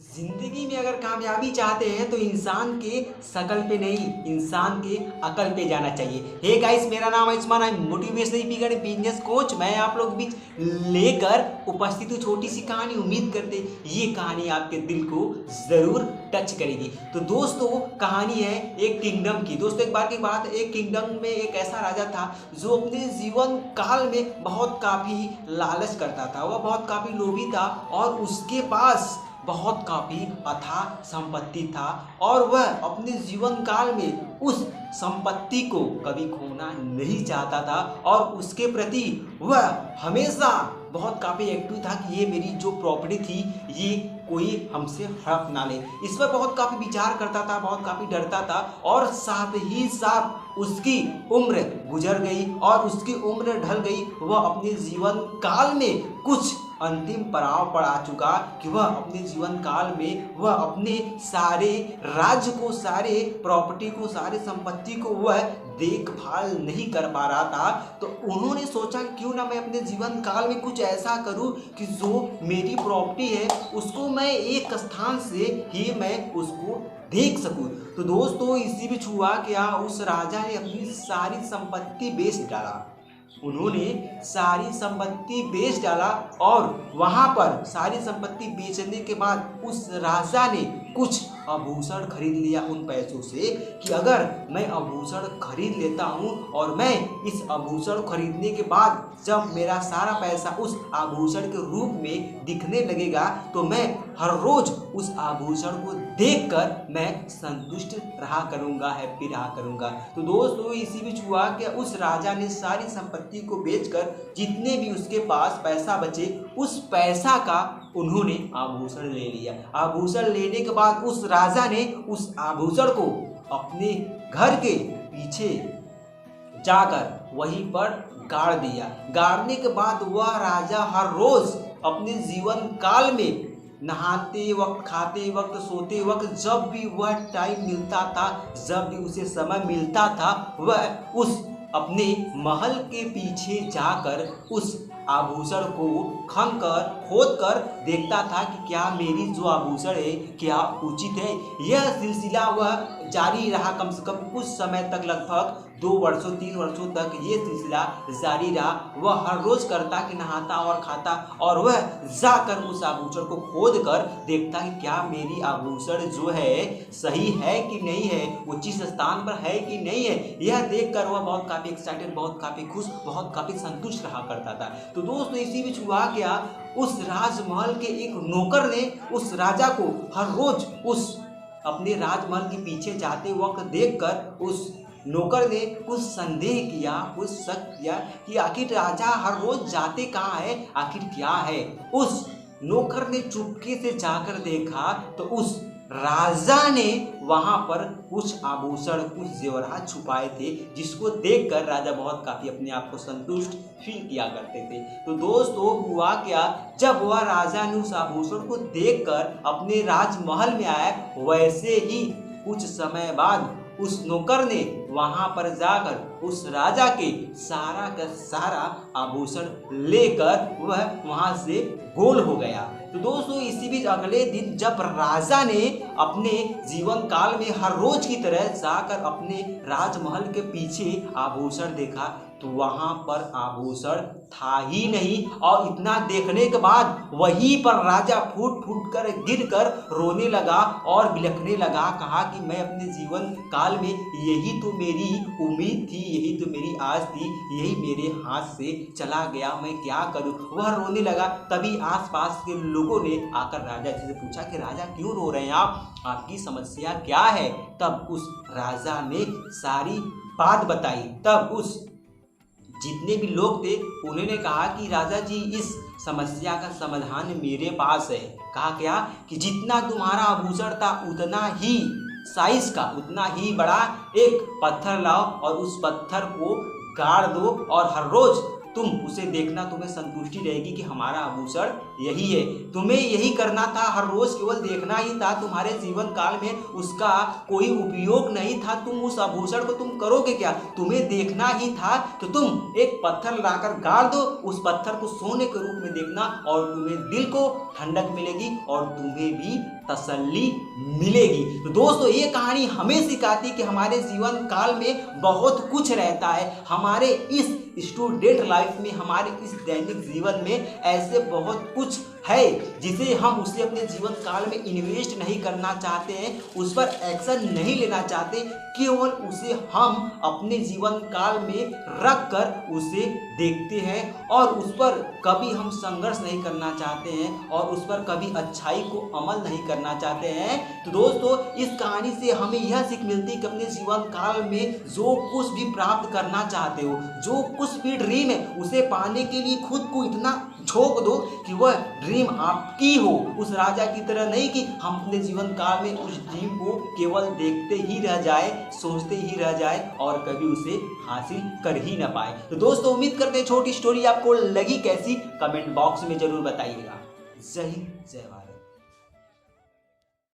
जिंदगी में अगर कामयाबी चाहते हैं तो इंसान के शकल पे नहीं, इंसान के अकल पे जाना चाहिए। हे गाइस, मेरा नाम है आयुष्मान, आई मोटिवेशनल स्पीकर बिजनेस कोच। मैं आप लोग बीच लेकर उपस्थित हूँ छोटी सी कहानी। उम्मीद करते ये कहानी आपके दिल को ज़रूर टच करेगी। तो दोस्तों, कहानी है एक किंगडम की। दोस्तों, एक बार की बात, एक किंगडम में एक ऐसा राजा था जो अपने जीवन काल में बहुत काफ़ी लालच करता था। वह बहुत काफ़ी लोभी था और उसके पास बहुत काफ़ी अथाह संपत्ति था और वह अपने जीवन काल में उस संपत्ति को कभी खोना नहीं चाहता था और उसके प्रति वह हमेशा बहुत काफ़ी एक्टिव था कि ये मेरी जो प्रॉपर्टी थी ये कोई हमसे हड़प ना ले। इस पर बहुत काफ़ी विचार करता था, बहुत काफ़ी डरता था और साथ ही साथ उसकी उम्र गुजर गई और उसकी उम्र ढल गई। वह अपने जीवन काल में कुछ अंतिम पड़ाव पर आ चुका कि वह अपने जीवन काल में वह अपने सारे राज्य को, सारे प्रॉपर्टी को, सारे संपत्ति को वह देखभाल नहीं कर पा रहा था। तो उन्होंने सोचा क्यों ना मैं अपने जीवन काल में कुछ ऐसा करूं कि जो मेरी प्रॉपर्टी है उसको मैं एक स्थान से ही मैं उसको देख सकूं। तो दोस्तों, इसी बीच हुआ क्या, उस राजा ने अपनी सारी संपत्ति बेच डाला। उन्होंने सारी संपत्ति बेच डाला और वहां पर सारी संपत्ति बेचने के बाद उस राजा ने कुछ आभूषण खरीद लिया उन पैसों से कि अगर मैं आभूषण खरीद लेता हूं और मैं इस आभूषण खरीदने के बाद जब मेरा सारा पैसा उस आभूषण के रूप में दिखने लगेगा तो मैं हर रोज उस आभूषण को देखकर मैं संतुष्ट रहा करूंगा, हैप्पी रहा करूंगा। तो दोस्तों, इसी बीच हुआ कि उस राजा ने सारी संपत्ति को बेचकर जितने भी उसके पास पैसा बचे उस पैसा का उन्होंने आभूषण ले लिया। आभूषण लेने के बाद उस राजा ने उस आभूषण को अपने घर के पीछे जाकर वहीं पर गाड़ दिया। गाड़ने के बाद वह राजा हर रोज अपने जीवन काल में नहाते वक्त, खाते वक्त, सोते वक्त, जब भी वह टाइम मिलता था, जब भी उसे समय मिलता था, वह उस अपने महल के पीछे जाकर उस आभूषण को खन कर, खोद कर देखता था कि क्या मेरी जो आभूषण है क्या उचित है। यह सिलसिला वह जारी रहा कम से कम कुछ समय तक, लगभग 2 वर्षों 3 वर्षों तक ये सिलसिला जारी रहा। वह हर रोज करता कि नहाता और खाता और वह जाकर उस आभूषण को खोद कर देखता कि क्या मेरी आभूषण जो है सही है कि नहीं है, उचित स्थान पर है कि नहीं है। यह देखकर वह बहुत काफ़ी एक्साइटेड, बहुत काफ़ी खुश, बहुत काफ़ी संतुष्ट रहा करता था। तो दोस्तों, इसी बीच हुआ क्या, उस राजमहल के एक नौकर ने उस राजा को हर रोज उस अपने राजमहल के पीछे जाते वक्त देखकर उस नौकर ने कुछ संदेह किया, कुछ शक किया कि आखिर राजा हर रोज जाते कहाँ है, आखिर क्या है। उस नौकर ने चुपके से जाकर देखा तो उस राजा ने वहां पर कुछ आभूषण, कुछ जेवरात छुपाए थे जिसको देखकर राजा बहुत काफ़ी अपने आप को संतुष्ट फील किया करते थे। तो दोस्तों, हुआ क्या, जब वह राजा ने उस आभूषण को देखकर अपने राजमहल में आया, वैसे ही कुछ समय बाद उस नौकर ने वहां पर जाकर उस राजा के सारा का सारा आभूषण लेकर वह वहां से गोल हो गया। तो दोस्तों, इसी बीच अगले दिन जब राजा ने अपने जीवन काल में हर रोज की तरह जाकर अपने राजमहल के पीछे आभूषण देखा तो वहां पर आभूषण था ही नहीं। और इतना देखने के बाद वहीं पर राजा फूट फूट कर गिर कर रोने लगा और बिलखने लगा। कहा कि मैं अपने जीवन काल में यही तो मेरी उम्मीद थी, यही तो मेरी आस थी, यही मेरे हाथ से चला गया, मैं क्या करूं। वह रोने लगा। तभी आसपास के लोगों ने आकर राजा जी से पूछा कि राजा क्यों रो रहे हैं आप, आपकी समस्या क्या है। तब उस राजा ने सारी बात बताई। तब उस जितने भी लोग थे उन्होंने कहा कि राजा जी, इस समस्या का समाधान मेरे पास है। कहा क्या कि जितना तुम्हारा आभूषण था उतना ही साइज का, उतना ही बड़ा एक पत्थर लाओ और उस पत्थर को गाड़ दो और हर रोज तुम उसे देखना, तुम्हें संतुष्टि रहेगी कि हमारा आभूषण यही है। तुम्हें यही करना था, हर रोज केवल देखना ही था। तुम्हारे जीवन काल में उसका कोई उपयोग नहीं था। तुम उस आभूषण को तुम करोगे क्या? तुम्हें देखना ही था। तो तुम एक पत्थर लाकर गाड़ दो, उस पत्थर को सोने के रूप में देखना और तुम्हें दिल को ठंडक मिलेगी और तुम्हें भी तसल्ली मिलेगी। तो दोस्तों, ये कहानी हमें सिखाती कि हमारे जीवन काल में बहुत कुछ रहता है। हमारे इस स्टूडेंट लाइफ में, हमारे इस दैनिक जीवन में ऐसे बहुत कुछ है जिसे हम उसे अपने जीवन काल में इन्वेस्ट नहीं करना चाहते हैं, उस पर एक्शन नहीं लेना चाहते, केवल उसे हम अपने जीवन काल में रख कर उसे देखते हैं और उस पर कभी हम संघर्ष नहीं करना चाहते हैं और उस पर कभी अच्छाई को अमल नहीं करना चाहते हैं। तो दोस्तों, इस कहानी से हमें यह सीख मिलती है कि अपने जीवन काल में जो कुछ भी प्राप्त करना चाहते हो, जो कुछ भी ड्रीम है, उसे पाने के लिए खुद को इतना झोंक दो कि वह ड्रीम आपकी हो। उस राजा की तरह नहीं कि हम अपने जीवन काल में उस ड्रीम को केवल देखते ही रह जाए, सोचते ही रह जाए और कभी उसे हासिल कर ही ना पाए। तो दोस्तों, उम्मीद करते हैं छोटी स्टोरी आपको लगी कैसी, कमेंट बॉक्स में जरूर बताइएगा। जय हिंद, जय भारत।